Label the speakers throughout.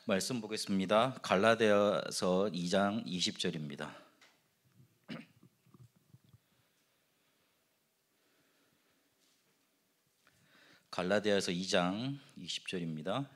Speaker 1: 말씀 보겠습니다. 갈라디아서 2장 20절입니다. 갈라디아서 2장 20절입니다.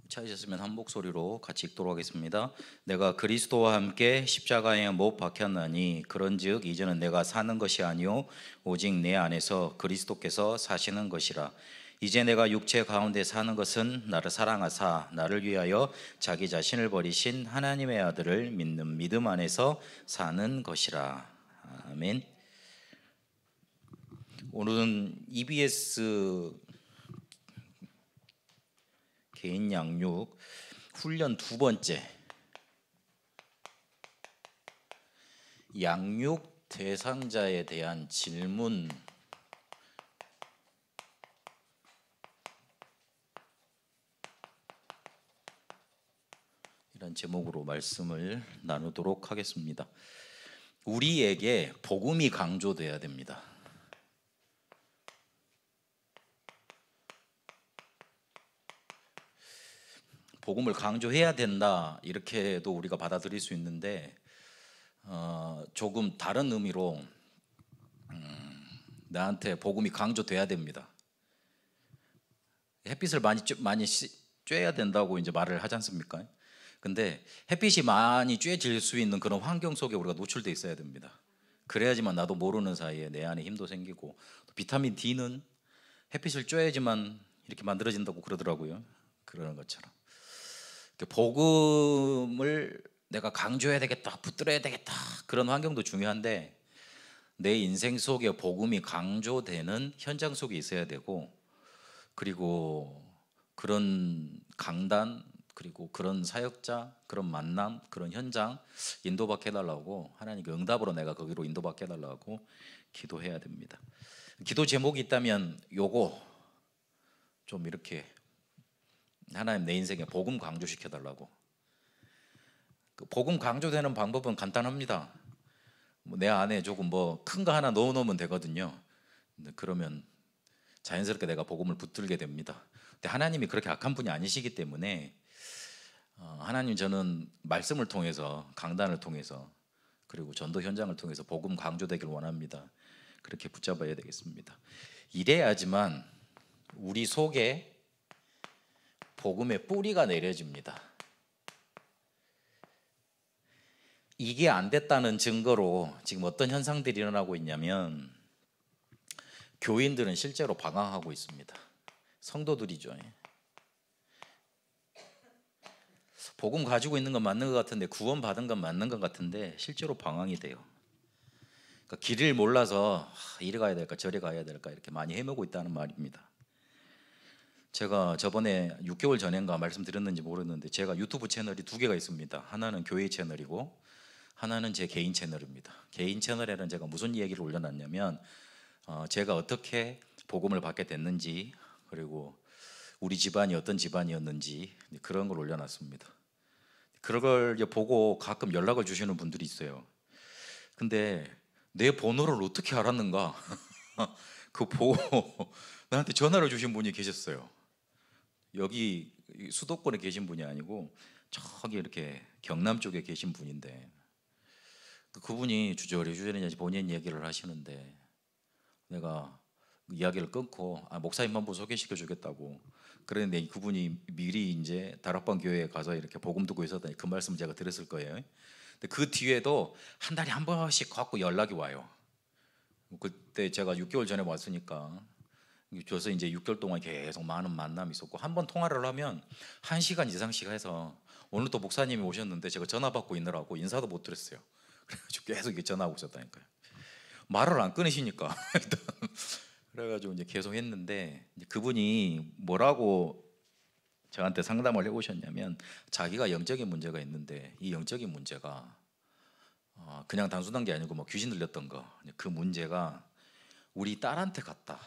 Speaker 1: 찾으셨으면 한 목소리로 같이 읽도록 하겠습니다. 내가 그리스도와 함께 십자가에 못 박혔나니 그런즉 이제는 내가 사는 것이 아니요 오직 내 안에서 그리스도께서 사시는 것이라. 이제 내가 육체 가운데 사는 것은 나를 사랑하사 나를 위하여 자기 자신을 버리신 하나님의 아들을 믿는 믿음 안에서 사는 것이라. 아멘. 오늘은 EBS 개인 양육 훈련 두 번째, 양육 대상자에 대한 질문, 이런 제목으로 말씀을 나누도록 하겠습니다. 우리에게 복음이 강조돼야 됩니다. 복음을 강조해야 된다, 이렇게도 우리가 받아들일 수 있는데 조금 다른 의미로 나한테 복음이 강조돼야 됩니다. 햇빛을 많이 쬐야 된다고 이제 말을 하지 않습니까? 근데 햇빛이 많이 쬐질 수 있는 그런 환경 속에 우리가 노출돼 있어야 됩니다. 그래야지만 나도 모르는 사이에 내 안에 힘도 생기고, 또 비타민 D는 햇빛을 쬐야지만 이렇게 만들어진다고 그러더라고요. 그러는 것처럼 복음을 내가 강조해야 되겠다, 붙들어야 되겠다, 그런 환경도 중요한데 내 인생 속에 복음이 강조되는 현장 속에 있어야 되고, 그리고 그런 강단, 그리고 그런 사역자, 그런 만남, 그런 현장 인도받게 해달라고, 하나님께 응답으로 내가 거기로 인도받게 해달라고 기도해야 됩니다. 기도 제목이 있다면 요거 좀 이렇게, 하나님 내 인생에 복음 강조시켜달라고. 그 복음 강조되는 방법은 간단합니다. 내 안에 조금 큰 거 하나 넣어놓으면 되거든요. 근데 그러면 자연스럽게 내가 복음을 붙들게 됩니다. 근데 하나님이 그렇게 악한 분이 아니시기 때문에 하나님, 저는 말씀을 통해서, 강단을 통해서, 그리고 전도 현장을 통해서 복음 강조되길 원합니다. 그렇게 붙잡아야 되겠습니다. 이래야지만 우리 속에 복음의 뿌리가 내려집니다. 이게 안 됐다는 증거로 지금 어떤 현상들이 일어나고 있냐면, 교인들은 실제로 방황하고 있습니다. 성도들이죠. 복음 가지고 있는 건 맞는 것 같은데, 구원 받은 건 맞는 것 같은데 실제로 방황이 돼요. 그러니까 길을 몰라서 이리 가야 될까 저리 가야 될까 이렇게 많이 헤매고 있다는 말입니다. 제가 저번에 6개월 전인가 말씀드렸는지 모르는데, 제가 유튜브 채널이 두 개가 있습니다. 하나는 교회 채널이고 하나는 제 개인 채널입니다. 개인 채널에는 제가 무슨 얘기를 올려놨냐면, 제가 어떻게 복음을 받게 됐는지, 그리고 우리 집안이 어떤 집안이었는지, 그런 걸 올려놨습니다. 그걸 보고 가끔 연락을 주시는 분들이 있어요. 근데 내 번호를 어떻게 알았는가 그거 보고 나한테 전화를 주신 분이 계셨어요. 여기 수도권에 계신 분이 아니고 저기 이렇게 경남 쪽에 계신 분인데, 그분이 주저리 본인 얘기를 하시는데, 내가 이야기를 끊고 목사님 한번 소개시켜 주겠다고 그랬는데, 그분이 미리 이제 다락방 교회에 가서 이렇게 복음 듣고 있었다니 그 말씀 제가 들었을 거예요. 근데 그 뒤에도 한 달에 한 번씩 갖고 연락이 와요. 그때 제가 6개월 전에 왔으니까 줘서 이제 6개월 동안 계속 많은 만남이 있었고, 한 번 통화를 하면 1시간 이상씩 해서, 오늘 또 목사님이 오셨는데 제가 전화 받고 있느라고 인사도 못 드렸어요. 그래가지고 계속 전화하고 있었다니까요. 말을 안 끊으시니까 그래가지고 이제 계속 했는데, 그분이 뭐라고 저한테 상담을 해오셨냐면, 자기가 영적인 문제가 있는데 이 영적인 문제가 그냥 단순한 게 아니고 귀신 들렸던 거, 그 문제가 우리 딸한테 갔다.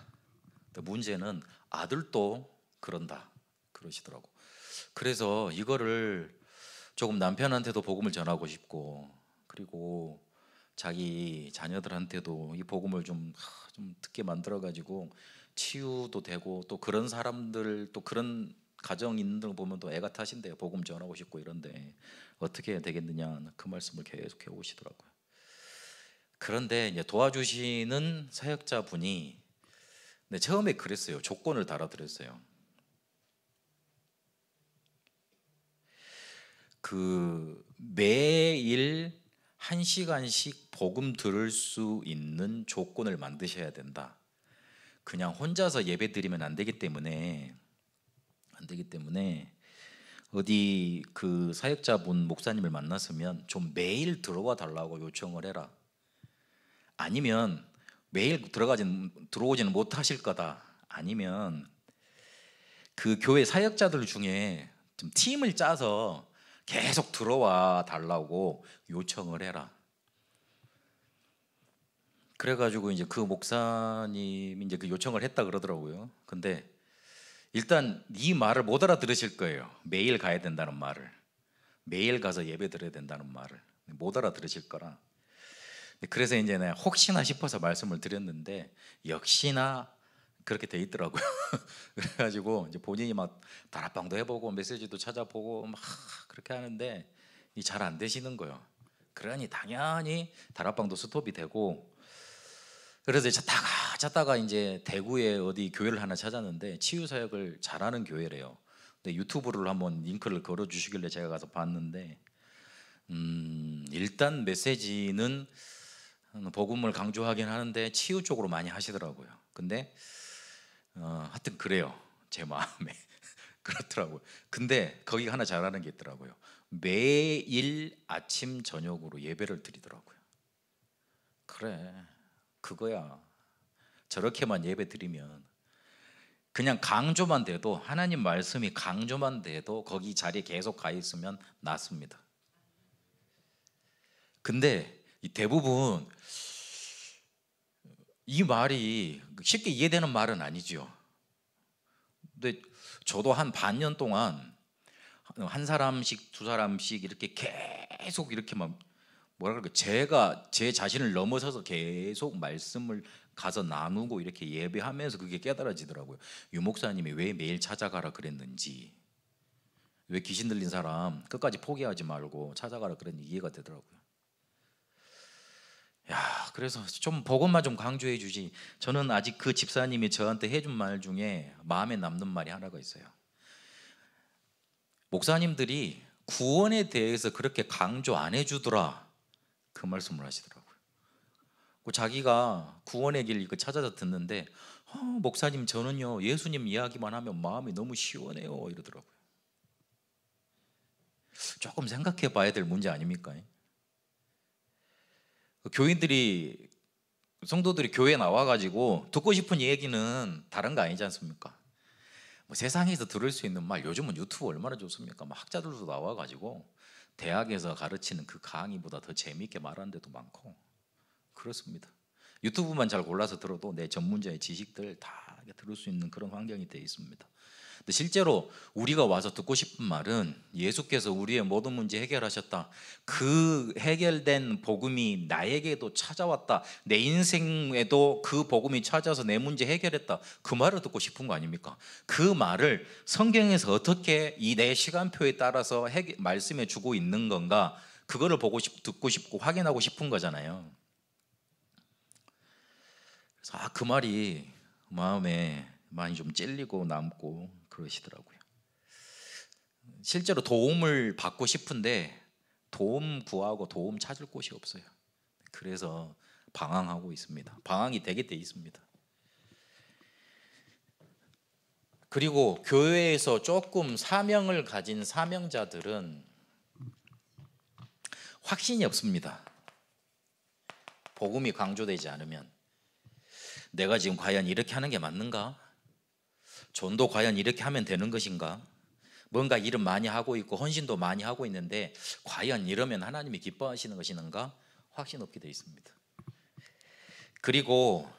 Speaker 1: 문제는 아들도 그런다 그러시더라고. 그래서 이거를 조금 남편한테도 복음을 전하고 싶고, 그리고 자기 자녀들한테도 이 복음을 좀 듣게 만들어 가지고 치유도 되고, 또 그런 사람들, 또 그런 가정 있는 거 보면 또 애가 타신대요. 복음 전하고 싶고 이런데 어떻게 해야 되겠느냐 그 말씀을 계속 해 오시더라고요. 그런데 이제 도와주시는 사역자분이 처음에 그랬어요. 조건을 달아드렸어요. 그 매일 1시간씩 복음 들을 수 있는 조건을 만드셔야 된다. 그냥 혼자서 예배 드리면 안 되기 때문에 어디 그 사역자분 목사님을 만났으면 좀 매일 들어와 달라고 요청을 해라. 아니면 매일 들어오지는 못하실 거다. 아니면 그 교회 사역자들 중에 좀 팀을 짜서 계속 들어와 달라고 요청을 해라. 그래가지고 이제 그 목사님이 이제 그 요청을 했다 그러더라고요. 근데 일단 이 말을 못 알아들으실 거예요. 매일 가야 된다는 말을, 매일 가서 예배 드려야 된다는 말을 못 알아들으실 거라. 그래서 이제 내가 혹시나 싶어서 말씀을 드렸는데 역시나 그렇게 돼 있더라고요. 그래가지고 이제 본인이 막 다락방도 해보고 메시지도 찾아보고 막 그렇게 하는데 잘 안 되시는 거예요. 그러니 당연히 다락방도 스톱이 되고, 그래서 찾다가 이제 대구에 어디 교회를 하나 찾았는데 치유 사역을 잘하는 교회래요. 근데 유튜브를 한번 링크를 걸어 주시길래 제가 가서 봤는데 일단 메시지는 복음을 강조하긴 하는데 치유 쪽으로 많이 하시더라고요. 근데 하여튼 그래요. 제 마음에 그렇더라고요. 근데 거기 하나 잘하는 게 있더라고요. 매일 아침 저녁으로 예배를 드리더라고요. 그래, 그거야. 저렇게만 예배 드리면 그냥 강조만 돼도, 하나님 말씀이 강조만 돼도 거기 자리에 계속 가 있으면 낫습니다. 근데 대부분 이 말이 쉽게 이해되는 말은 아니죠. 근데 저도 한 반년 동안 한 사람씩 두 사람씩 이렇게 계속 이렇게 막 뭐라 그럴까, 제가 제 자신을 넘어서서 계속 말씀을 가서 나누고 이렇게 예배하면서 그게 깨달아지더라고요. 유 목사님이 왜 매일 찾아가라 그랬는지, 왜 귀신 들린 사람 끝까지 포기하지 말고 찾아가라 그랬는지 이해가 되더라고요. 야, 그래서 좀 복음만 좀 강조해 주지. 저는 아직 그 집사님이 저한테 해준 말 중에 마음에 남는 말이 하나가 있어요. 목사님들이 구원에 대해서 그렇게 강조 안 해주더라, 그 말씀을 하시더라고요. 자기가 구원의 길 이거 찾아서 듣는데 목사님 저는요 예수님 이야기만 하면 마음이 너무 시원해요 이러더라고요. 조금 생각해 봐야 될 문제 아닙니까? 교인들이, 성도들이 교회에 나와가지고 듣고 싶은 얘기는 다른 거 아니지 않습니까? 뭐 세상에서 들을 수 있는 말, 요즘은 유튜브 얼마나 좋습니까? 막 학자들도 나와가지고 대학에서 가르치는 그 강의보다 더 재미있게 말하는 데도 많고 그렇습니다. 유튜브만 잘 골라서 들어도 내 전문자의 지식들 다 들을 수 있는 그런 환경이 되어 있습니다. 근데 실제로 우리가 와서 듣고 싶은 말은 예수께서 우리의 모든 문제 해결하셨다, 그 해결된 복음이 나에게도 찾아왔다, 내 인생에도 그 복음이 찾아서 내 문제 해결했다, 그 말을 듣고 싶은 거 아닙니까? 그 말을 성경에서 어떻게 이 내 시간표에 따라서 말씀해 주고 있는 건가, 그거를 듣고 싶고 확인하고 싶은 거잖아요. 그래서 그 말이 마음에 많이 좀 찔리고 남고 그러시더라고요. 실제로 도움을 받고 싶은데 도움 구하고 도움 찾을 곳이 없어요. 그래서 방황하고 있습니다. 방황이 되게 돼 있습니다. 그리고 교회에서 조금 사명을 가진 사명자들은 확신이 없습니다. 복음이 강조되지 않으면 내가 지금 과연 이렇게 하는 게 맞는가? 전도 과연 이렇게 하면 되는 것인가? 뭔가 일은 많이 하고 있고 헌신도 많이 하고 있는데 과연 이러면 하나님이 기뻐하시는 것인가? 확신 없게 되어 있습니다. 그리고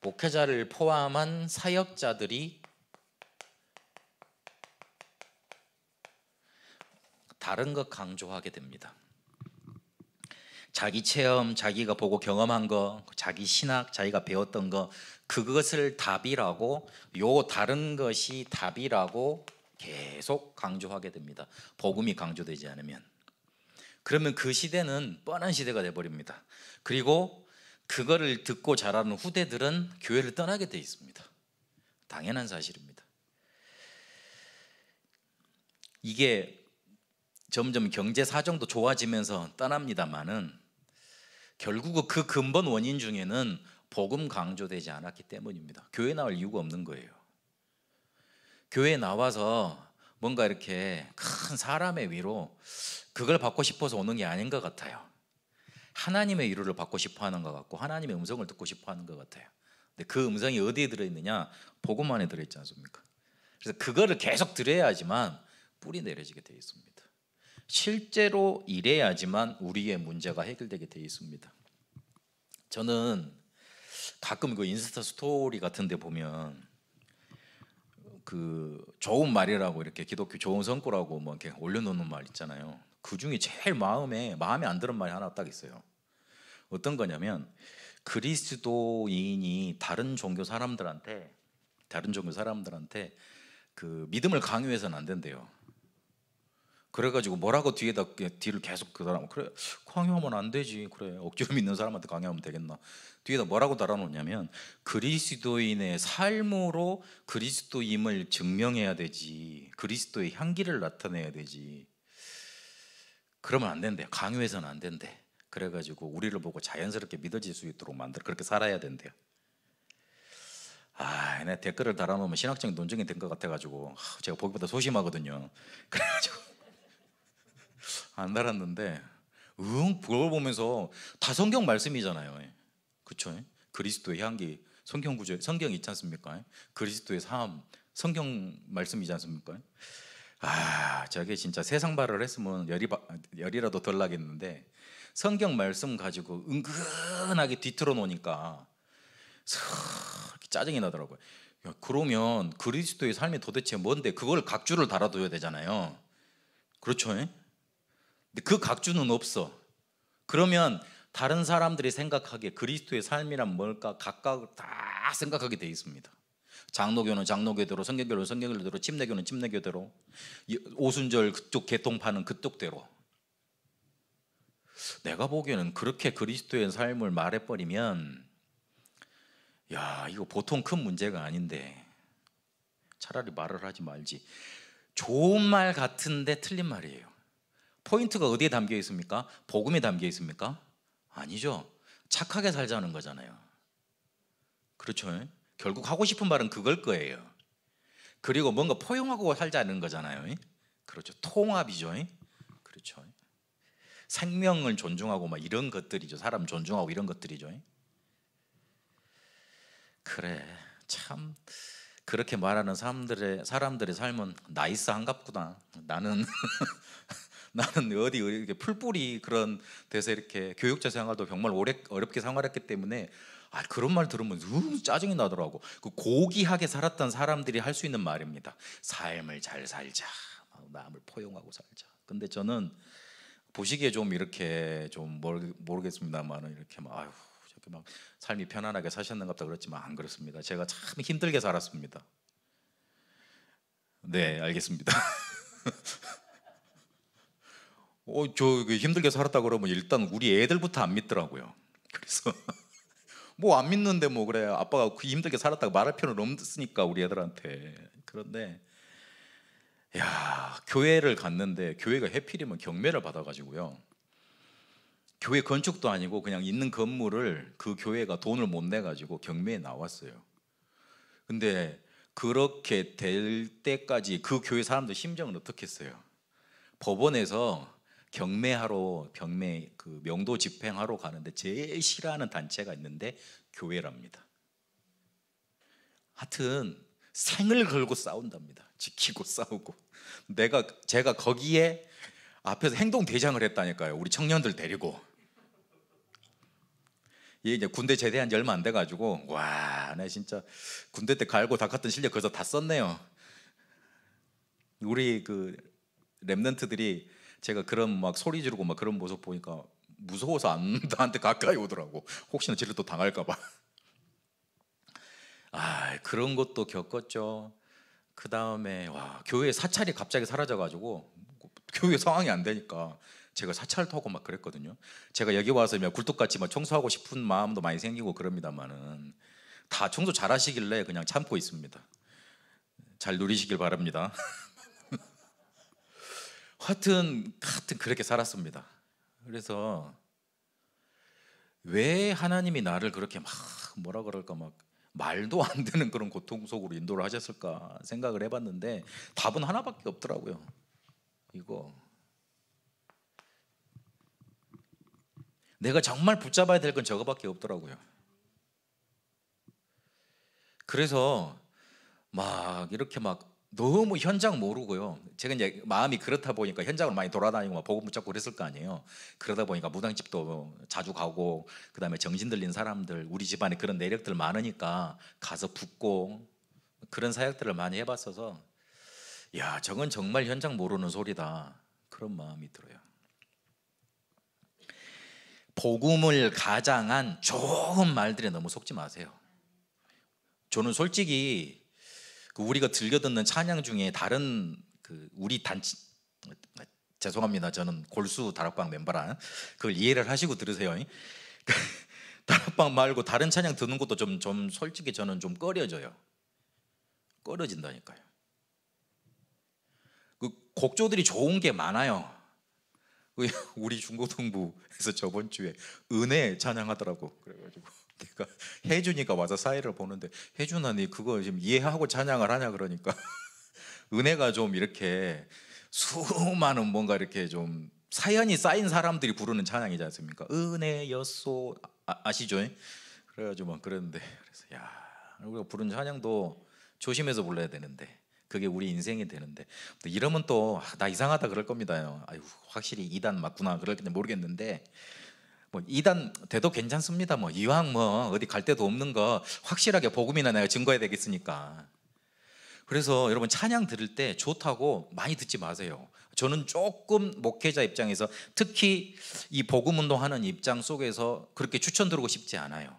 Speaker 1: 목회자를 포함한 사역자들이 다른 것 강조하게 됩니다. 자기 체험, 자기가 보고 경험한 거, 자기 신학, 자기가 배웠던 거, 그것을 답이라고, 요 다른 것이 답이라고 계속 강조하게 됩니다. 복음이 강조되지 않으면. 그러면 그 시대는 뻔한 시대가 돼버립니다. 그리고 그거를 듣고 자라는 후대들은 교회를 떠나게 돼 있습니다. 당연한 사실입니다. 이게 점점 경제 사정도 좋아지면서 떠납니다만은 결국 그 근본 원인 중에는 복음 강조되지 않았기 때문입니다. 교회 나올 이유가 없는 거예요. 교회에 나와서 뭔가 이렇게 큰 사람의 위로 그걸 받고 싶어서 오는 게 아닌 것 같아요. 하나님의 위로를 받고 싶어 하는 것 같고 하나님의 음성을 듣고 싶어 하는 것 같아요. 근데 그 음성이 어디에 들어있느냐? 복음 안에 들어있지 않습니까? 그래서 그거를 계속 들어야지만 뿌리 내려지게 되어 있습니다. 실제로 이래야지만 우리의 문제가 해결되게 되어 있습니다. 저는 가끔 그 인스타 스토리 같은 데 보면 그 좋은 말이라고 이렇게 기독교 좋은 성구라고 뭐 이렇게 올려놓는 말 있잖아요. 그 중에 제일 마음에 안 드는 말이 하나 딱 있어요. 어떤 거냐면 그리스도인이 다른 종교 사람들한테 그 믿음을 강요해서는 안 된대요. 그래가지고 뭐라고 뒤를 계속 그 사람 그래 강요하면 안 되지, 그래 억지로 믿는 사람한테 강요하면 되겠나, 뒤에다 뭐라고 달아놓냐면 그리스도인의 삶으로 그리스도임을 증명해야 되지, 그리스도의 향기를 나타내야 되지, 그러면 안 된대요. 강요해서는 안 된대. 그래가지고 우리를 보고 자연스럽게 믿어질 수 있도록 만들어 그렇게 살아야 된대요. 내 댓글을 달아놓으면 신학적인 논쟁이 된 것 같아가지고 제가 보기보다 소심하거든요. 그래가지고 안 달았는데 그걸 보면서 다 성경 말씀이잖아요. 그렇죠? 그리스도의 향기, 성경 구절, 성경 있지 않습니까? 그리스도의 삶, 성경 말씀이지 않습니까? 저게 진짜 세상 발을 했으면 열이라도 덜 나겠는데 성경 말씀 가지고 은근하게 뒤틀어 놓으니까 짜증이 나더라고요. 야, 그러면 그리스도의 삶이 도대체 뭔데 그걸 각주를 달아둬야 되잖아요. 그렇죠? 근데 그 각주는 없어. 그러면 다른 사람들이 생각하기에 그리스도의 삶이란 뭘까 각각 다 생각하게 돼 있습니다. 장로교는 장로교대로, 성경교는 성경교대로, 침례교는 침례교대로, 오순절 그쪽 개통파는 그쪽대로. 내가 보기에는 그렇게 그리스도의 삶을 말해버리면 야, 이거 보통 큰 문제가 아닌데 차라리 말을 하지 말지. 좋은 말 같은데 틀린 말이에요. 포인트가 어디에 담겨 있습니까? 복음에 담겨 있습니까? 아니죠. 착하게 살자는 거잖아요. 그렇죠? 결국 하고 싶은 말은 그걸 거예요. 그리고 뭔가 포용하고 살자는 거잖아요. 그렇죠. 통합이죠. 그렇죠. 생명을 존중하고 막 이런 것들이죠. 사람 존중하고 이런 것들이죠. 그래, 참 그렇게 말하는 사람들의 삶은 나이스한갑구나. 나는 어디 이렇게 풀뿌리 그런 데서 이렇게 교육자 생활도 정말 어렵게 생활했기 때문에 그런 말 들으면 짜증이 나더라고. 그 고귀하게 살았던 사람들이 할 수 있는 말입니다. 삶을 잘 살자, 남을 포용하고 살자. 근데 저는 보시기에 좀 이렇게 좀 모르겠습니다만은 이렇게 막 저렇게 막 삶이 편안하게 사셨는가 보다 그렇지만 안 그렇습니다. 제가 참 힘들게 살았습니다. 네, 알겠습니다. 저 힘들게 살았다 그러면 일단 우리 애들부터 안 믿더라고요. 그래서 뭐 안 믿는데 뭐 그래, 아빠가 힘들게 살았다고 말할 필요는 없으니까 우리 애들한테. 그런데 교회를 갔는데 교회가 해필이면 경매를 받아가지고요. 교회 건축도 아니고 그냥 있는 건물을 그 교회가 돈을 못 내가지고 경매에 나왔어요. 근데 그렇게 될 때까지 그 교회 사람들 심정은 어떻겠어요? 법원에서 경매 그 명도 집행하러 가는데 제일 싫어하는 단체가 있는데 교회랍니다. 하여튼 생을 걸고 싸운답니다. 지키고 싸우고. 제가 거기에 앞에서 행동 대장을 했다니까요. 우리 청년들 데리고. 이제 군대 제대한 지 얼마 안 돼가지고 나 진짜 군대 때 갈고 닦았던 실력 거기서 다 썼네요. 우리 그 랩런트들이 제가 그런 막 소리 지르고 막 그런 모습 보니까 무서워서 안 나한테 가까이 오더라고. 혹시나 쟤를 또 당할까 봐. 그런 것도 겪었죠. 그 다음에 교회 사찰이 갑자기 사라져가지고 교회 상황이 안 되니까 제가 사찰도 하고 막 그랬거든요. 제가 여기 와서 굴뚝같이 막 청소하고 싶은 마음도 많이 생기고 그럽니다만은 다 청소 잘 하시길래 그냥 참고 있습니다. 잘 누리시길 바랍니다. 하여튼 그렇게 살았습니다. 그래서 왜 하나님이 나를 그렇게 막 뭐라 그럴까 막 말도 안 되는 그런 고통 속으로 인도를 하셨을까 생각을 해봤는데 답은 하나밖에 없더라고요. 이거 내가 정말 붙잡아야 될 건 저거밖에 없더라고요. 그래서 막 이렇게 막 너무 현장 모르고요. 제가 이제 마음이 그렇다 보니까 현장을 많이 돌아다니고 막 복음 붙잡고 그랬을 거 아니에요. 그러다 보니까 무당집도 자주 가고 그다음에 정신 들린 사람들 우리 집안에 그런 내력들 많으니까 가서 붙고 그런 사역들을 많이 해봤어서 야 저건 정말 현장 모르는 소리다 그런 마음이 들어요. 복음을 가장한 좋은 말들에 너무 속지 마세요. 저는 솔직히 우리가 들려 듣는 찬양 중에 다른 우리 단체 죄송합니다. 저는 골수 다락방 멤버라 그걸 이해를 하시고 들으세요. 다락방 말고 다른 찬양 듣는 것도 좀 솔직히 저는 좀 꺼려져요. 꺼려진다니까요. 그 곡조들이 좋은 게 많아요. 우리 중고등부에서 저번 주에 은혜 찬양하더라고. 그래가지고 내가 혜준이가 와서 사회를 보는데 혜준아 니 그거 지금 이해하고 찬양을 하냐 그러니까 은혜가 좀 이렇게 수많은 뭔가 이렇게 좀 사연이 쌓인 사람들이 부르는 찬양이지 않습니까? 은혜였소 아시죠? 그래가지고 막 그랬는데 그래서 야 우리가 부르는 찬양도 조심해서 불러야 되는데 그게 우리 인생이 되는데 이러면 또 나 이상하다 그럴 겁니다. 아유 확실히 이단 맞구나 그럴지 모르겠는데 뭐 이단 돼도 괜찮습니다. 뭐 이왕 뭐 어디 갈 데도 없는 거 확실하게 복음이나 내가 증거해야 되겠으니까. 그래서 여러분 찬양 들을 때 좋다고 많이 듣지 마세요. 저는 조금 목회자 입장에서 특히 이 복음 운동하는 입장 속에서 그렇게 추천드리고 싶지 않아요.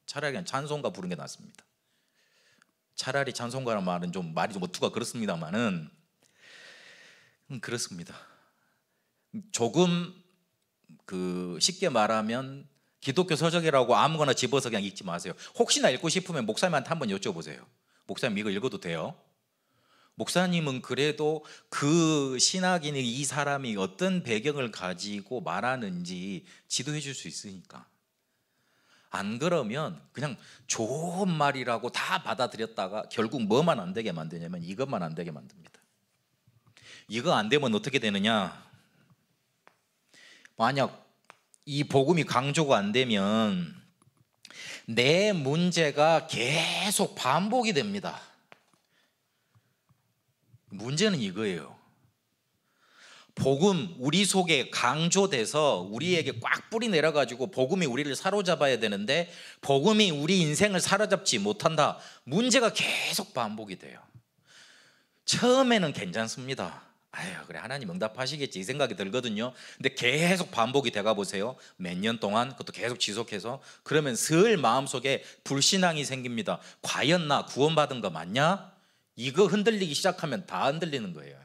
Speaker 1: 차라리 그냥 찬송가 부르는 게 낫습니다. 차라리 찬송가라는 말은 좀 말이 좀 어투가 그렇습니다만은 그렇습니다. 조금 쉽게 말하면 기독교 서적이라고 아무거나 집어서 그냥 읽지 마세요. 혹시나 읽고 싶으면 목사님한테 한번 여쭤보세요. 목사님 이거 읽어도 돼요? 목사님은 그래도 그 신학인이 이 사람이 어떤 배경을 가지고 말하는지 지도해 줄 수 있으니까. 안 그러면 그냥 좋은 말이라고 다 받아들였다가 결국 뭐만 안 되게 만드냐면 이것만 안 되게 만듭니다. 이거 안 되면 어떻게 되느냐? 만약 이 복음이 강조가 안 되면 내 문제가 계속 반복이 됩니다. 문제는 이거예요. 복음 우리 속에 강조돼서 우리에게 꽉 뿌리 내려가지고 복음이 우리를 사로잡아야 되는데 복음이 우리 인생을 사로잡지 못한다. 문제가 계속 반복이 돼요. 처음에는 괜찮습니다. 아유 그래 하나님 응답하시겠지 이 생각이 들거든요. 근데 계속 반복이 돼가 보세요. 몇 년 동안 그것도 계속 지속해서 그러면 슬 마음속에 불신앙이 생깁니다. 과연 나 구원받은 거 맞냐? 이거 흔들리기 시작하면 다 흔들리는 거예요.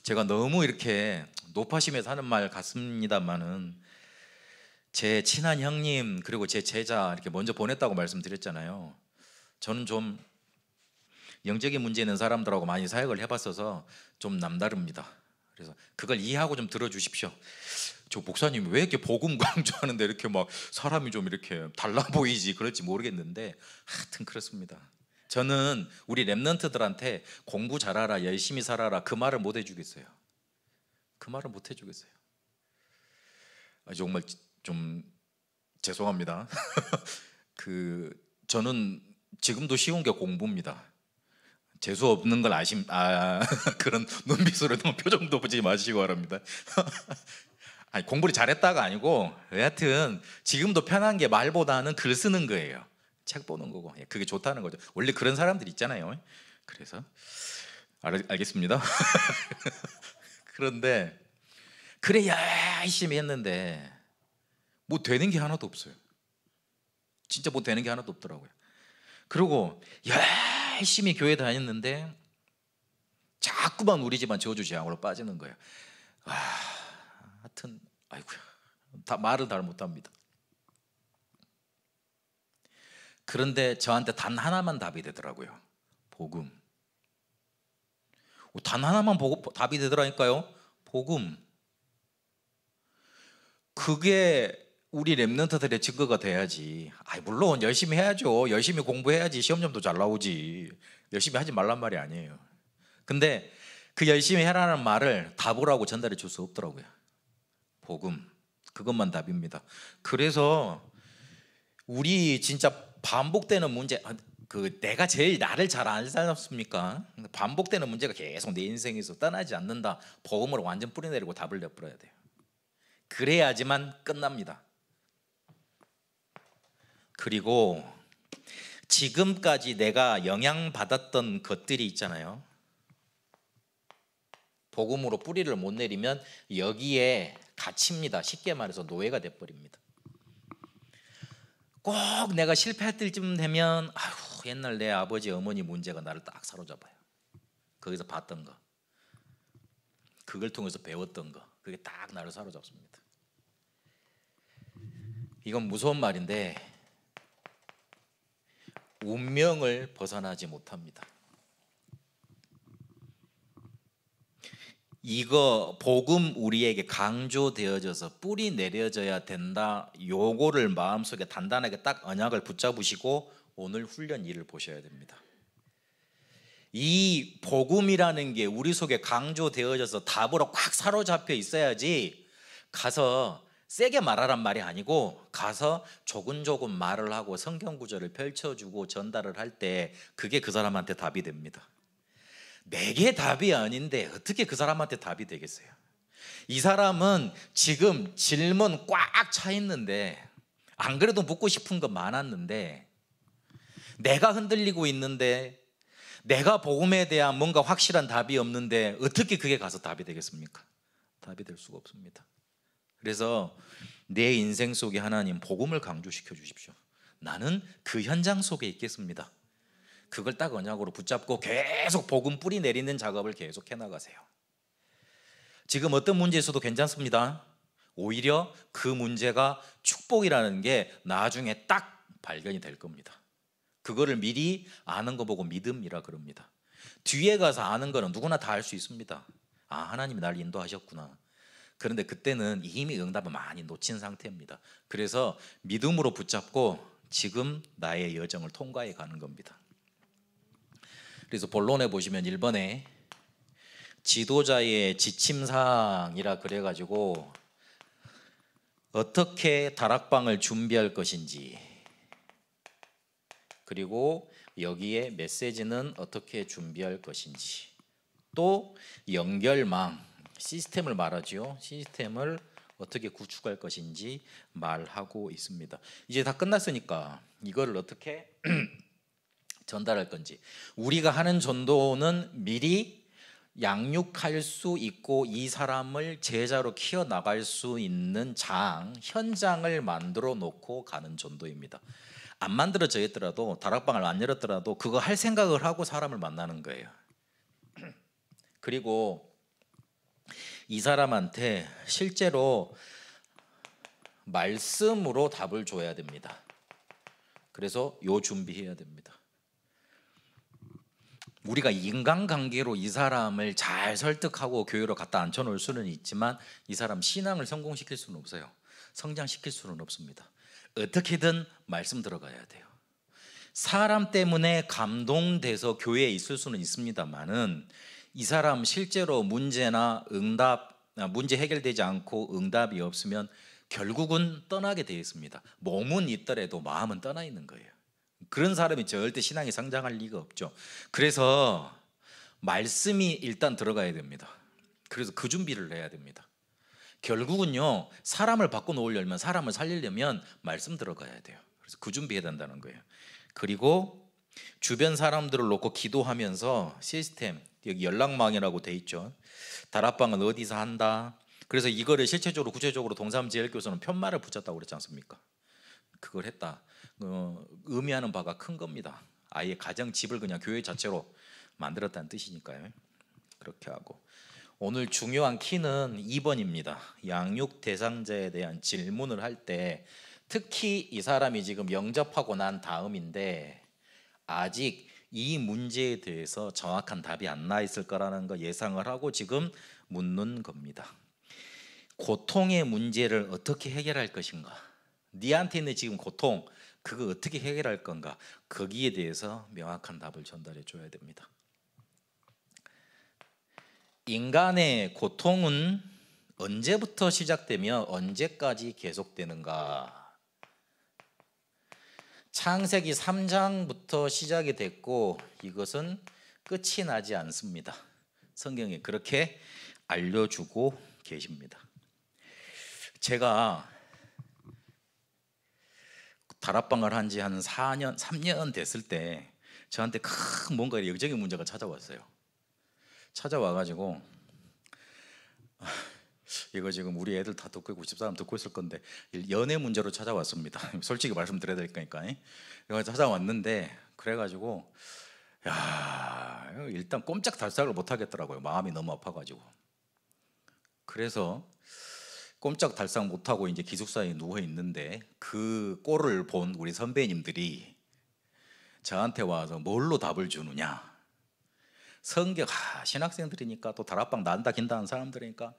Speaker 1: 제가 너무 이렇게 높아심에서 하는 말 같습니다만은 제 친한 형님 그리고 제 제자 이렇게 먼저 보냈다고 말씀드렸잖아요. 저는 좀 영적인 문제 있는 사람들하고 많이 사역을 해봤어서 좀 남다릅니다. 그래서 그걸 이해하고 좀 들어주십시오. 저 목사님 왜 이렇게 복음 강조하는데 이렇게 막 사람이 좀 이렇게 달라 보이지 그럴지 모르겠는데 하여튼 그렇습니다. 저는 우리 랩런트들한테 공부 잘하라 열심히 살아라 그 말을 못 해주겠어요. 그 말을 못 해주겠어요. 정말 좀 죄송합니다. 저는 지금도 쉬운 게 공부입니다. 재수 없는 걸 그런 눈빛으로 표정도 보지 마시기 바랍니다. 아니, 공부를 잘했다가 아니고 여하튼 지금도 편한 게 말보다는 글 쓰는 거예요. 책 보는 거고 그게 좋다는 거죠. 원래 그런 사람들 있잖아요. 그래서 알겠습니다. 그런데 그래 열심히 했는데 뭐 되는 게 하나도 없어요. 진짜 뭐 되는 게 하나도 없더라고요. 그리고 열심히 교회 다녔는데 자꾸만 우리 집안 저주지향으로 빠지는 거예요. 하여튼 아이고야, 다 말을 잘 못합니다. 그런데 저한테 단 하나만 답이 되더라고요. 복음. 단 하나만 답이 되더라니까요. 복음. 그게 우리 랩런트들의 증거가 돼야지. 물론 열심히 해야죠. 열심히 공부해야지 시험점도 잘 나오지. 열심히 하지 말란 말이 아니에요. 근데 그 열심히 해라는 말을 답으라고 전달해 줄 수 없더라고요. 복음. 그것만 답입니다. 그래서 우리 진짜 반복되는 문제, 내가 제일 나를 잘 알지 않습니까? 반복되는 문제가 계속 내 인생에서 떠나지 않는다. 복음으로 완전 뿌리내리고 답을 내버려야 돼요. 그래야지만 끝납니다. 그리고 지금까지 내가 영향받았던 것들이 있잖아요. 복음으로 뿌리를 못 내리면 여기에 갇힙니다. 쉽게 말해서 노예가 돼버립니다. 꼭 내가 실패할 때쯤 되면 옛날 내 아버지 어머니 문제가 나를 딱 사로잡아요. 거기서 봤던 거, 그걸 통해서 배웠던 거, 그게 딱 나를 사로잡습니다. 이건 무서운 말인데 운명을 벗어나지 못합니다. 이거 복음 우리에게 강조되어져서 뿌리 내려져야 된다. 요거를 마음속에 단단하게 딱 언약을 붙잡으시고 오늘 훈련 일을 보셔야 됩니다. 이 복음이라는 게 우리 속에 강조되어져서 답으로 꽉 사로잡혀 있어야지 가서 세게 말하란 말이 아니고 가서 조근조근 말을 하고 성경 구절을 펼쳐주고 전달을 할 때 그게 그 사람한테 답이 됩니다. 내게 답이 아닌데 어떻게 그 사람한테 답이 되겠어요? 이 사람은 지금 질문 꽉 차 있는데 안 그래도 묻고 싶은 거 많았는데 내가 흔들리고 있는데 내가 복음에 대한 뭔가 확실한 답이 없는데 어떻게 그게 가서 답이 되겠습니까? 답이 될 수가 없습니다. 그래서 내 인생 속에 하나님 복음을 강조시켜 주십시오. 나는 그 현장 속에 있겠습니다. 그걸 딱 언약으로 붙잡고 계속 복음 뿌리 내리는 작업을 계속 해나가세요. 지금 어떤 문제 있어도 괜찮습니다. 오히려 그 문제가 축복이라는 게 나중에 딱 발견이 될 겁니다. 그거를 미리 아는 거 보고 믿음이라 그럽니다. 뒤에 가서 아는 거는 누구나 다 알 수 있습니다. 하나님이 날 인도하셨구나. 그런데 그때는 이미 응답을 많이 놓친 상태입니다. 그래서 믿음으로 붙잡고 지금 나의 여정을 통과해 가는 겁니다. 그래서 본론에 보시면 1번에 지도자의 지침사항이라 그래가지고 어떻게 다락방을 준비할 것인지, 그리고 여기에 메시지는 어떻게 준비할 것인지, 또 연결망 시스템을 말하죠. 시스템을 어떻게 구축할 것인지 말하고 있습니다. 이제 다 끝났으니까 이거를 어떻게 전달할 건지. 우리가 하는 전도는 미리 양육할 수 있고 이 사람을 제자로 키워나갈 수 있는 현장을 만들어 놓고 가는 전도입니다. 안 만들어져 있더라도, 다락방을 안 열었더라도 그거 할 생각을 하고 사람을 만나는 거예요. 그리고 이 사람한테 실제로 말씀으로 답을 줘야 됩니다. 그래서 요 준비해야 됩니다. 우리가 인간관계로 이 사람을 잘 설득하고 교회로 갖다 앉혀놓을 수는 있지만 이 사람 신앙을 성공시킬 수는 없어요. 성장시킬 수는 없습니다. 어떻게든 말씀 들어가야 돼요. 사람 때문에 감동돼서 교회에 있을 수는 있습니다만은 이 사람 실제로 문제 해결되지 않고 응답이 없으면 결국은 떠나게 되어 있습니다. 몸은 있더라도 마음은 떠나 있는 거예요. 그런 사람이 절대 신앙이 성장할 리가 없죠. 그래서 말씀이 일단 들어가야 됩니다. 그래서 그 준비를 해야 됩니다. 결국은요, 사람을 바꿔놓으려면, 사람을 살리려면 말씀 들어가야 돼요. 그래서 그 준비해야 된다는 거예요. 그리고 주변 사람들을 놓고 기도하면서 시스템, 여기 연락망이라고 돼 있죠. 다락방은 어디서 한다, 그래서 이거를 실체적으로 구체적으로 동삼지혈교에서는 편말을 붙였다고 그랬지 않습니까? 그걸 했다. 의미하는 바가 큰 겁니다. 아예 가정집을 그냥 교회 자체로 만들었다는 뜻이니까요. 그렇게 하고, 오늘 중요한 키는 2번입니다. 양육 대상자에 대한 질문을 할 때, 특히 이 사람이 지금 영접하고 난 다음인데 아직 이 문제에 대해서 정확한 답이 안 나 있을 거라는 거 예상을 하고 지금 묻는 겁니다. 고통의 문제를 어떻게 해결할 것인가? 니한테 있는 지금 고통, 그거 어떻게 해결할 건가? 거기에 대해서 명확한 답을 전달해 줘야 됩니다. 인간의 고통은 언제부터 시작되며 언제까지 계속되는가? 창세기 3장부터 시작이 됐고 이것은 끝이 나지 않습니다. 성경에 그렇게 알려주고 계십니다. 제가 다락방을 한 지 한 4년, 3년 됐을 때 저한테 큰 뭔가 영적인 문제가 찾아왔어요. 찾아와가지고 이거 지금 우리 애들 다 듣고 있고 집사람 듣고 있을 건데 연애 문제로 찾아왔습니다. 솔직히 말씀드려야 될 거니까. 그래서 찾아왔는데 그래가지고 야 일단 꼼짝달싹을 못 하겠더라고요. 마음이 너무 아파가지고. 그래서 꼼짝달싹 못하고 이제 기숙사에 누워 있는데 그 꼴을 본 우리 선배님들이 저한테 와서 뭘로 답을 주느냐. 성경, 신학생들이니까 또 다락방 난다 긴다 하는 사람들이니까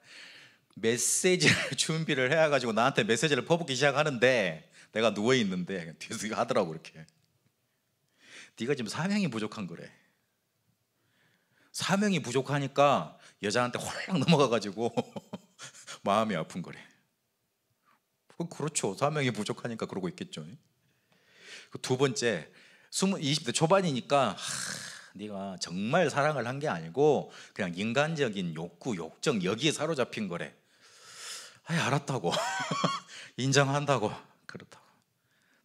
Speaker 1: 메시지를 준비를 해가지고 나한테 메시지를 퍼붓기 시작하는데 내가 누워 있는데 뒤에서 하더라고. 이렇게 네가 지금 사명이 부족한 거래. 사명이 부족하니까 여자한테 홀랑 넘어가가지고 마음이 아픈 거래. 그렇죠. 사명이 부족하니까 그러고 있겠죠. 두 번째, 20대 초반이니까 네가 정말 사랑을 한 게 아니고 그냥 인간적인 욕구, 욕정 여기에 사로잡힌 거래. 알았다고 인정한다고 그렇다고.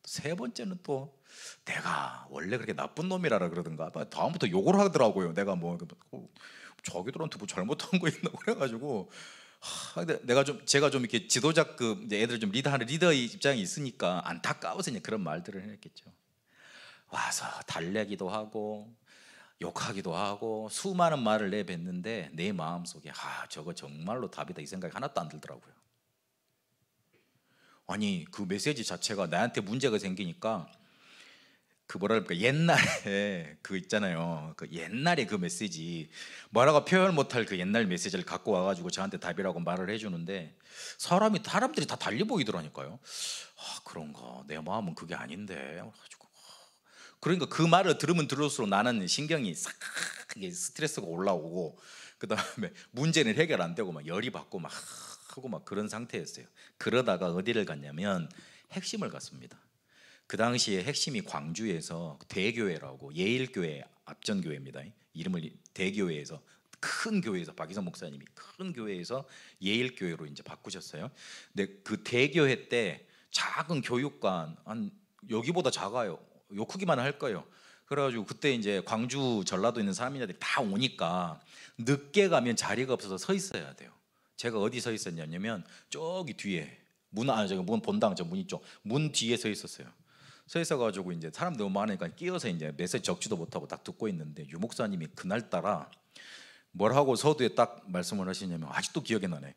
Speaker 1: 세 번째는 또 내가 원래 그렇게 나쁜 놈이라 그러던가 다음부터 욕을 하더라고요. 내가 뭐 자기들한테 뭐 잘못한 거 있나 그래가지고 내가 제가 좀 이렇게 지도자급 애들 좀 리더하는 리더의 입장이 있으니까 안타까워서 그런 말들을 했겠죠. 와서 달래기도 하고 욕하기도 하고 수많은 말을 내뱉는데 내 마음속에 저거 정말로 답이다 이 생각이 하나도 안 들더라고요. 아니 그 메시지 자체가 나한테 문제가 생기니까 그 뭐랄까 옛날에 그 있잖아요. 그 옛날에 그 메시지 뭐라고 표현 못할 그 옛날 메시지를 갖고 와가지고 저한테 답이라고 말을 해주는데 사람들이 다 달리 보이더라니까요. 그런가 내 마음은 그게 아닌데. 그러니까 그 말을 들으면 들을수록 나는 신경이 싹 스트레스가 올라오고 그 다음에 문제는 해결 안 되고 막 열이 받고 막 하고 막 그런 상태였어요. 그러다가 어디를 갔냐면 핵심을 갔습니다. 그 당시에 핵심이 광주에서 대교회라고 예일교회 앞전교회입니다. 이름을 대교회에서 큰 교회에서 박희선 목사님이 큰 교회에서 예일교회로 이제 바꾸셨어요. 근데 그 대교회 때 작은 교육관 한 여기보다 작아요. 요 크기만 할 거예요. 그래가지고 그때 이제 광주 전라도 있는 사람들이 다 오니까 늦게 가면 자리가 없어서 서 있어야 돼요. 제가 어디 서 있었냐면 저기 뒤에 문 본당 저 문 있죠. 문 뒤에 서 있었어요. 서 있어가지고 이제 사람 너무 많으니까 끼어서 이제 메시지 적지도 못하고 딱 듣고 있는데 유 목사님이 그날따라 뭘 하고 서두에 딱 말씀을 하시냐면 아직도 기억이 나네.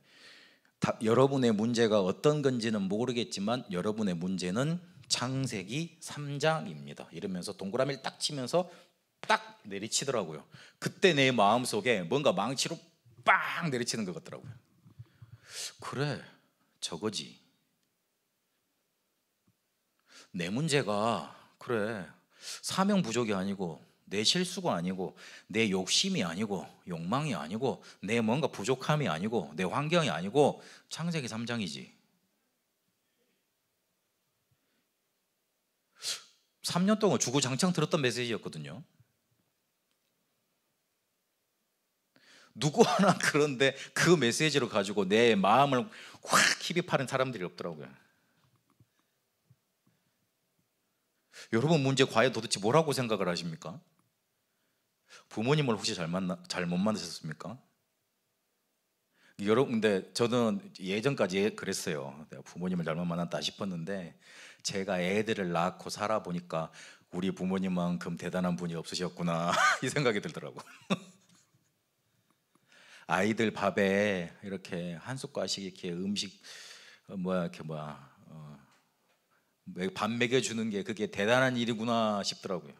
Speaker 1: 여러분의 문제가 어떤 건지는 모르겠지만 여러분의 문제는 창세기 3장입니다. 이러면서 동그라미를 딱 치면서 딱 내리치더라고요. 그때 내 마음속에 뭔가 망치로 빵 내리치는 것 같더라고요. 그래, 저거지. 내 문제가 그래 사명 부족이 아니고 내 실수가 아니고 내 욕심이 아니고 욕망이 아니고 내 뭔가 부족함이 아니고 내 환경이 아니고 창세기 3장이지. 3년 동안 주구장창 들었던 메시지였거든요. 누구 하나 그런데 그 메시지를 가지고 내 마음을 확 힙입하는 사람들이 없더라고요. 여러분 문제 과연 도대체 뭐라고 생각을 하십니까? 부모님을 혹시 잘못 만나셨습니까? 여러분, 근데 저는 예전까지 그랬어요. 내가 부모님을 잘못 만났다 싶었는데 제가 애들을 낳고 살아보니까 우리 부모님만큼 대단한 분이 없으셨구나 이 생각이 들더라고. 아이들 밥에 이렇게 한 숟갈씩 이렇게 음식 밥 먹여주는 게 그게 대단한 일이구나 싶더라고요.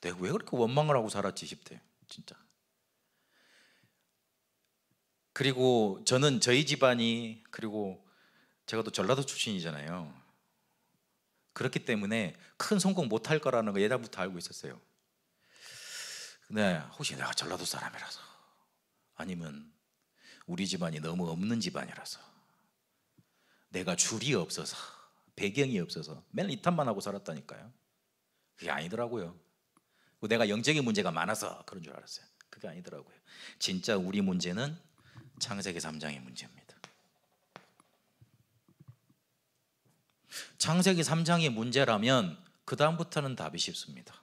Speaker 1: 내가 왜 그렇게 원망을 하고 살았지 싶대 진짜. 그리고 저는 저희 집안이, 그리고 제가 또 전라도 출신이잖아요. 그렇기 때문에 큰 성공 못 할 거라는 거 예전부터 알고 있었어요. 근데 혹시 내가 전라도 사람이라서, 아니면 우리 집안이 너무 없는 집안이라서, 내가 줄이 없어서, 배경이 없어서 맨날 이탄만 하고 살았다니까요. 그게 아니더라고요. 내가 영적인 문제가 많아서 그런 줄 알았어요. 그게 아니더라고요. 진짜 우리 문제는 창세기 3장의 문제입니다. 창세기 3장의 문제라면 그 다음부터는 답이 쉽습니다.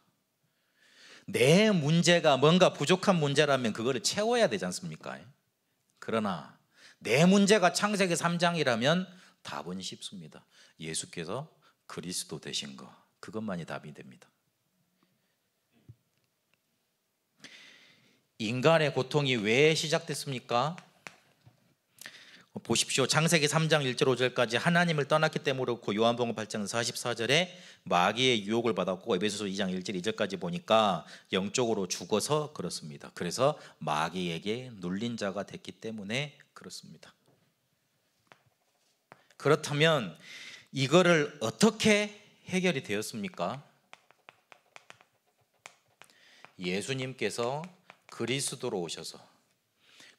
Speaker 1: 내 문제가 뭔가 부족한 문제라면 그거를 채워야 되지 않습니까? 그러나 내 문제가 창세기 3장이라면 답은 쉽습니다. 예수께서 그리스도 되신 거, 그것만이 답이 됩니다. 인간의 고통이 왜 시작됐습니까? 보십시오. 창세기 3장 1절 5절까지 하나님을 떠났기 때문에 그렇고, 요한복음 8장 44절에 마귀의 유혹을 받았고, 에베소서 2장 1절 2절까지 보니까 영적으로 죽어서 그렇습니다. 그래서 마귀에게 눌린 자가 됐기 때문에 그렇습니다. 그렇다면 이거를 어떻게 해결이 되었습니까? 예수님께서 그리스도로 오셔서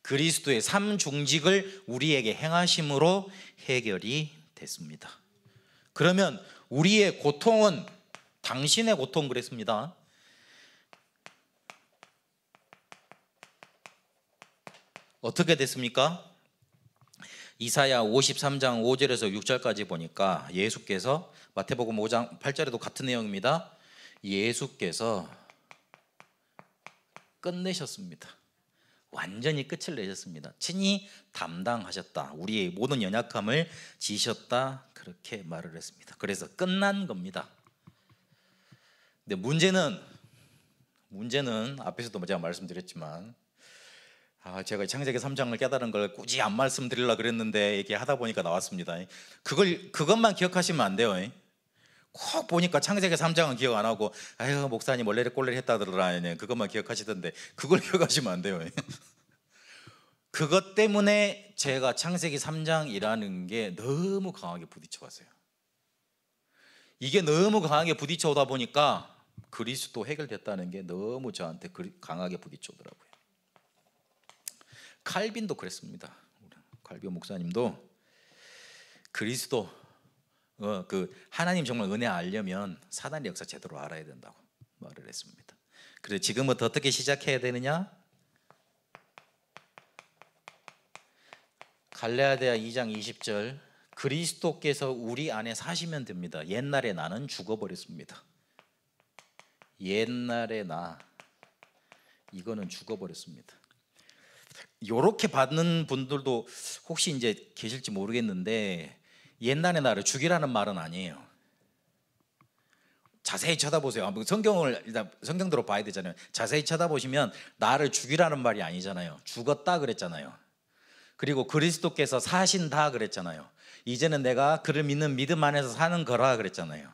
Speaker 1: 그리스도의 삼중직을 우리에게 행하심으로 해결이 됐습니다. 그러면 우리의 고통은 당신의 고통 그랬습니다. 어떻게 됐습니까? 이사야 53장 5절에서 6절까지 보니까 예수께서, 마태복음 5장 8절에도 같은 내용입니다. 예수께서 끝내셨습니다. 완전히 끝을 내셨습니다. 친히 담당하셨다. 우리의 모든 연약함을 지셨다. 그렇게 말을 했습니다. 그래서 끝난 겁니다. 근데 문제는 앞에서도 제가 말씀드렸지만, 제가 창세기 3장을 깨달은 걸 굳이 안 말씀드리려고 그랬는데 이렇게 하다 보니까 나왔습니다. 그것만 기억하시면 안 돼요. 꼭 보니까 창세기 3장은 기억 안 하고, 아유 목사님 원래를 꼴레를 했다더라, 그것만 기억하시던데 그걸 기억하시면 안 돼요. 그것 때문에 제가 창세기 3장이라는 게 너무 강하게 부딪혀왔어요. 이게 너무 강하게 부딪혀오다 보니까 그리스도 해결됐다는 게 너무 저한테 강하게 부딪혀오더라고요. 칼빈도 그랬습니다. 칼빈 목사님도 그리스도, 하나님 정말 은혜 알려면 사단의 역사 제대로 알아야 된다고 말을 했습니다. 그래서 지금부터 어떻게 시작해야 되느냐? 갈라디아 2장 20절, 그리스도께서 우리 안에 사시면 됩니다. 옛날에 나는 죽어버렸습니다. 옛날에 이거는 죽어버렸습니다. 이렇게 받는 분들도 혹시 이제 계실지 모르겠는데, 옛날의 나를 죽이라는 말은 아니에요. 자세히 쳐다보세요. 성경을 일단 성경대로 봐야 되잖아요. 자세히 쳐다보시면 나를 죽이라는 말이 아니잖아요. 죽었다 그랬잖아요. 그리고 그리스도께서 사신다 그랬잖아요. 이제는 내가 그를 믿는 믿음 안에서 사는 거라 그랬잖아요.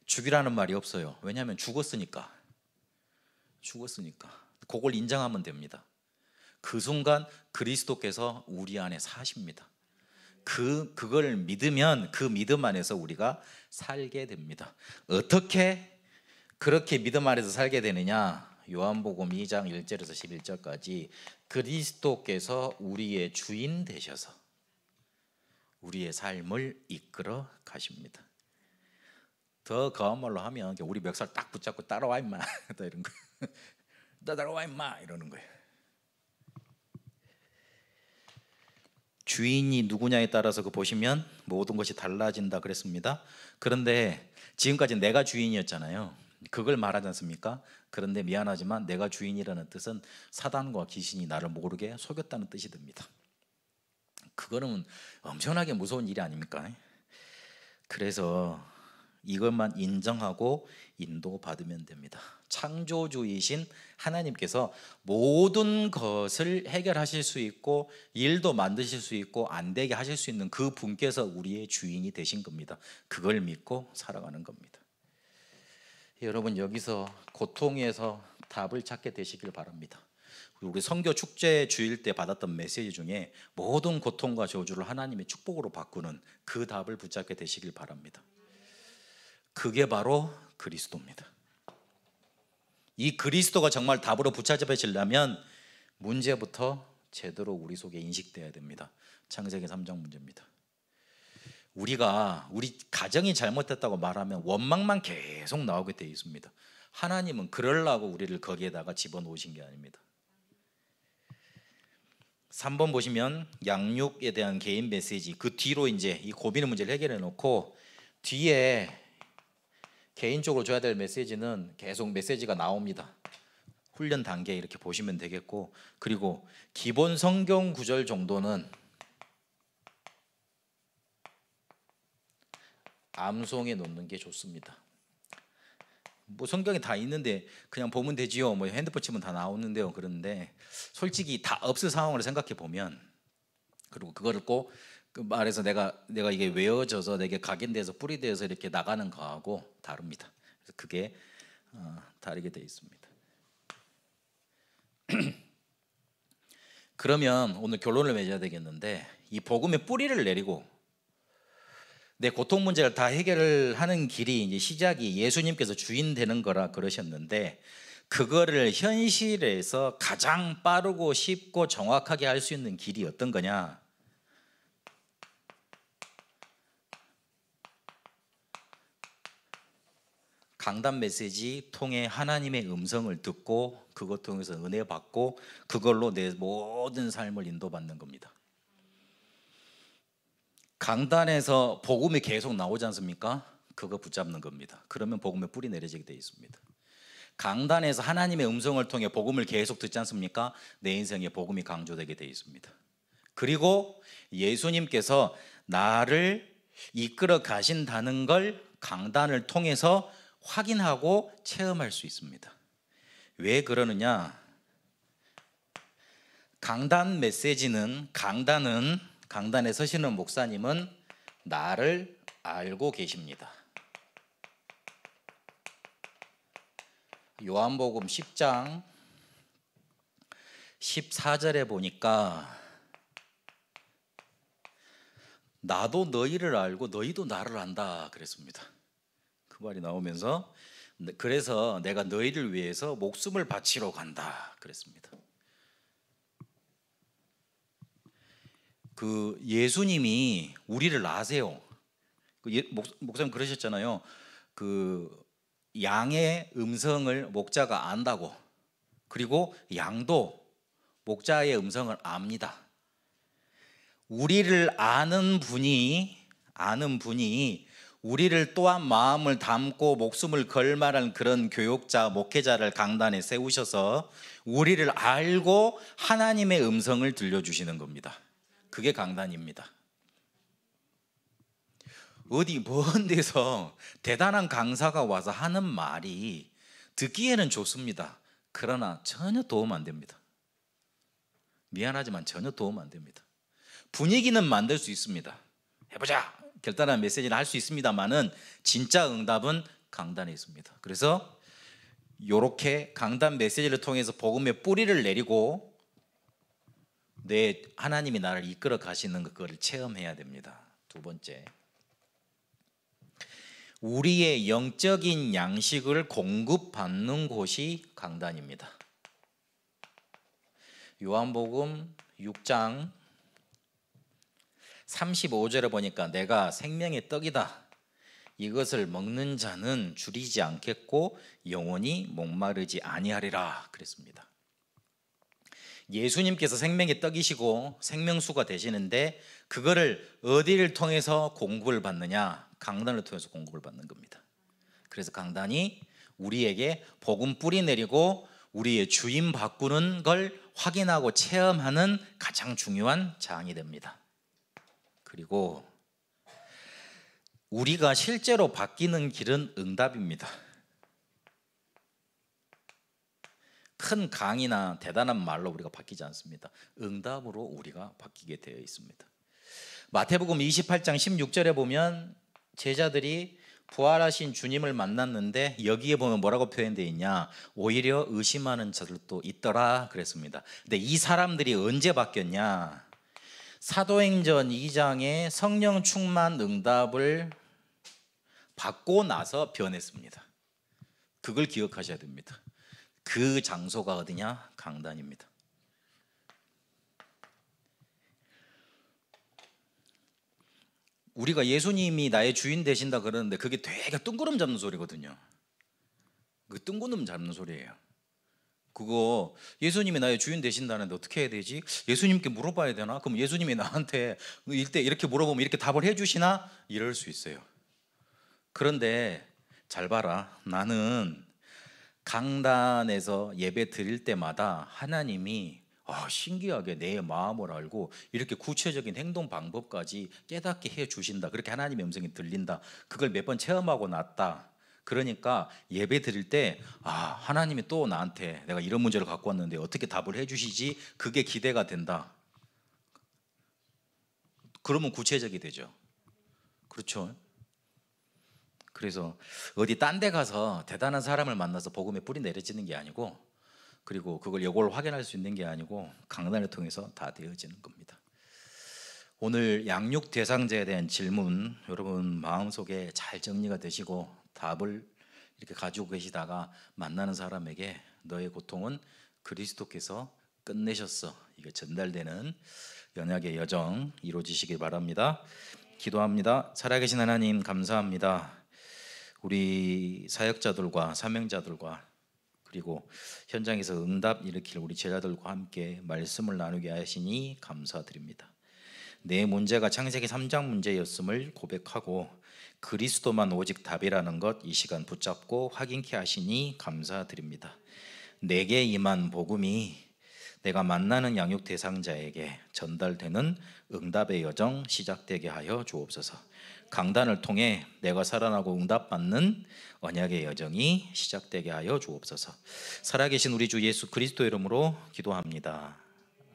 Speaker 1: 죽이라는 말이 없어요. 왜냐하면 죽었으니까. 그걸 인정하면 됩니다. 그 순간 그리스도께서 우리 안에 사십니다. 그걸 믿으면 그 믿음 안에서 우리가 살게 됩니다. 어떻게 그렇게 믿음 안에서 살게 되느냐? 요한복음 2장 1절에서 11절까지 그리스도께서 우리의 주인 되셔서 우리의 삶을 이끌어 가십니다. 더 거한 말로 하면 우리 멱살 딱 붙잡고 따라와 임마 이런 거, 따라와 임마 이러는 거예요. 주인이 누구냐에 따라서 보시면 모든 것이 달라진다 그랬습니다. 그런데 지금까지 내가 주인이었잖아요. 그걸 말하지 않습니까? 그런데 미안하지만 내가 주인이라는 뜻은 사단과 귀신이 나를 모르게 속였다는 뜻이 됩니다. 그거는 엄청나게 무서운 일이 아닙니까? 그래서 이것만 인정하고 인도받으면 됩니다. 창조주이신 하나님께서 모든 것을 해결하실 수 있고 일도 만드실 수 있고 안 되게 하실 수 있는 그 분께서 우리의 주인이 되신 겁니다. 그걸 믿고 살아가는 겁니다. 여러분, 여기서 고통에서 답을 찾게 되시길 바랍니다. 우리 선교 축제 주일 때 받았던 메시지 중에 모든 고통과 저주를 하나님의 축복으로 바꾸는 그 답을 붙잡게 되시길 바랍니다. 그게 바로 그리스도입니다. 이 그리스도가 정말 답으로 붙잡혀지려면 문제부터 제대로 우리 속에 인식돼야 됩니다. 창세기 3장 문제입니다. 우리 가정이 잘못됐다고 말하면 원망만 계속 나오게 되어 있습니다. 하나님은 그러려고 우리를 거기에다가 집어넣으신 게 아닙니다. 3번 보시면 양육에 대한 개인 메시지, 그 뒤로 이제 이 고민의 문제를 해결해 놓고 뒤에 개인적으로 줘야 될 메시지는 계속 메시지가 나옵니다. 훈련 단계 이렇게 보시면 되겠고, 그리고 기본 성경 구절 정도는 암송해 놓는 게 좋습니다. 뭐 성경에 다 있는데 그냥 보면 되지요. 뭐 핸드폰 치면 다 나오는데요. 그런데 솔직히 다 없을 상황으로 생각해 보면, 그리고 그거를 꼭 말해서 내가 이게 외워져서 내게 각인돼서 뿌리돼서 이렇게 나가는 거하고 다릅니다. 그래서 그게 다르게 되어 있습니다. 그러면 오늘 결론을 맺어야 되겠는데, 이 복음의 뿌리를 내리고 내 고통 문제를 다 해결하는 길이 이제 시작이 예수님께서 주인 되는 거라 그러셨는데, 그거를 현실에서 가장 빠르고 쉽고 정확하게 할 수 있는 길이 어떤 거냐? 강단 메시지 통해 하나님의 음성을 듣고 그것 통해서 은혜 받고 그걸로 내 모든 삶을 인도받는 겁니다. 강단에서 복음이 계속 나오지 않습니까? 그거 붙잡는 겁니다. 그러면 복음의 뿌리 내려지게 되어 있습니다. 강단에서 하나님의 음성을 통해 복음을 계속 듣지 않습니까? 내 인생에 복음이 강조되게 되어 있습니다. 그리고 예수님께서 나를 이끌어 가신다는 걸 강단을 통해서 확인하고 체험할 수 있습니다. 왜 그러느냐? 강단 메시지는, 강단에 서시는 목사님은 나를 알고 계십니다. 요한복음 10장 14절에 보니까 나도 너희를 알고 너희도 나를 안다 그랬습니다. 그 말이 나오면서 그래서 내가 너희를 위해서 목숨을 바치러 간다 그랬습니다. 그 예수님이 우리를 아세요. 목사님 그러셨잖아요. 그 양의 음성을 목자가 안다고. 그리고 양도 목자의 음성을 압니다. 우리를 아는 분이 우리를 또한 마음을 담고 목숨을 걸 만한 그런 교육자, 목회자를 강단에 세우셔서 우리를 알고 하나님의 음성을 들려주시는 겁니다. 그게 강단입니다. 어디 먼 데서 대단한 강사가 와서 하는 말이 듣기에는 좋습니다. 그러나 전혀 도움 안 됩니다. 미안하지만 전혀 도움 안 됩니다. 분위기는 만들 수 있습니다. 해보자, 결단한 메시지를 할 수 있습니다만은 진짜 응답은 강단에 있습니다. 그래서 이렇게 강단 메시지를 통해서 복음의 뿌리를 내리고 내 하나님이 나를 이끌어 가시는 그거를 체험해야 됩니다. 두 번째, 우리의 영적인 양식을 공급받는 곳이 강단입니다. 요한복음 6장 35절에 보니까 내가 생명의 떡이다. 이것을 먹는 자는 줄이지 않겠고 영원히 목마르지 아니하리라 그랬습니다. 예수님께서 생명의 떡이시고 생명수가 되시는데 그거를 어디를 통해서 공급을 받느냐? 강단을 통해서 공급을 받는 겁니다. 그래서 강단이 우리에게 복음 뿌리 내리고 우리의 주인 바꾸는 걸 확인하고 체험하는 가장 중요한 장이 됩니다. 그리고 우리가 실제로 바뀌는 길은 응답입니다. 큰 강이나 대단한 말로 우리가 바뀌지 않습니다. 응답으로 우리가 바뀌게 되어 있습니다. 마태복음 28장 16절에 보면 제자들이 부활하신 주님을 만났는데 여기에 보면 뭐라고 표현되어 있냐? 오히려 의심하는 자들도 있더라 그랬습니다. 근데 이 사람들이 언제 바뀌었냐? 사도행전 2장에 성령 충만 응답을 받고 나서 변했습니다. 그걸 기억하셔야 됩니다. 그 장소가 어디냐? 강단입니다. 우리가 예수님이 나의 주인 되신다 그러는데 그게 되게 뜬구름 잡는 소리거든요. 그 뜬구름 잡는 소리예요. 그거 예수님이 나의 주인 되신다는데 어떻게 해야 되지? 예수님께 물어봐야 되나? 그럼 예수님이 나한테 이렇게 물어보면 이렇게 답을 해주시나? 이럴 수 있어요. 그런데 잘 봐라. 나는 강단에서 예배 드릴 때마다 하나님이 신기하게 내 마음을 알고 이렇게 구체적인 행동 방법까지 깨닫게 해 주신다. 그렇게 하나님의 음성이 들린다. 그걸 몇 번 체험하고 났다. 그러니까 예배 드릴 때 하나님이 또 나한테 내가 이런 문제를 갖고 왔는데 어떻게 답을 해 주시지? 그게 기대가 된다. 그러면 구체적이 되죠. 그렇죠? 그래서 어디 딴 데 가서 대단한 사람을 만나서 복음의 뿌리 내려지는 게 아니고, 그리고 그걸 요걸 확인할 수 있는 게 아니고 강단을 통해서 다 되어지는 겁니다. 오늘 양육 대상자에 대한 질문 여러분 마음속에 잘 정리가 되시고 답을 이렇게 가지고 계시다가 만나는 사람에게 너의 고통은 그리스도께서 끝내셨어, 이게 전달되는 연약의 여정 이루어지시길 바랍니다. 기도합니다. 살아계신 하나님 감사합니다. 우리 사역자들과 사명자들과 그리고 현장에서 응답 일으킬 우리 제자들과 함께 말씀을 나누게 하시니 감사드립니다. 내 문제가 창세기 3장 문제였음을 고백하고 그리스도만 오직 답이라는 것 이 시간 붙잡고 확인케 하시니 감사드립니다. 내게 임한 복음이 내가 만나는 양육 대상자에게 전달되는 응답의 여정 시작되게 하여 주옵소서. 강단을 통해 내가 살아나고 응답받는 언약의 여정이 시작되게 하여 주옵소서. 살아계신 우리 주 예수 그리스도 이름으로 기도합니다.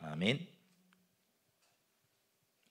Speaker 1: 아멘.